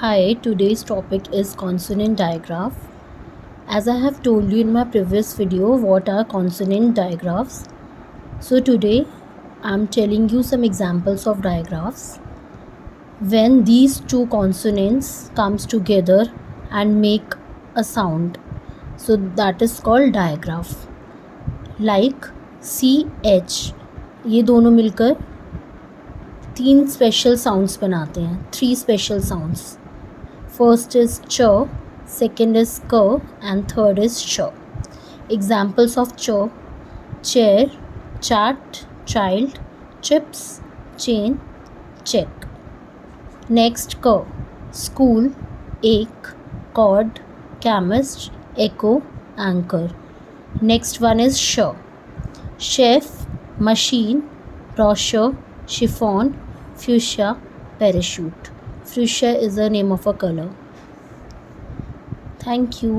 Hi, today's topic is consonant digraph. As I have told you in my previous video what are consonant digraphs. So today I'm telling you some examples of digraphs. When these two consonants comes together and make a sound, so that is called digraph. Like CH, ये दोनों मिलकर तीन special sounds बनाते हैं, 3 special sounds. First is ch, second is k, and third is ch. Examples of ch: chair, chat, child, chips, chain, check. Next k: school, ache, cord, chemist, echo, anchor. Next one is sh: chef, machine, brochure, chiffon, fuchsia, parachute. Fuchsia is the name of a color. Thank you.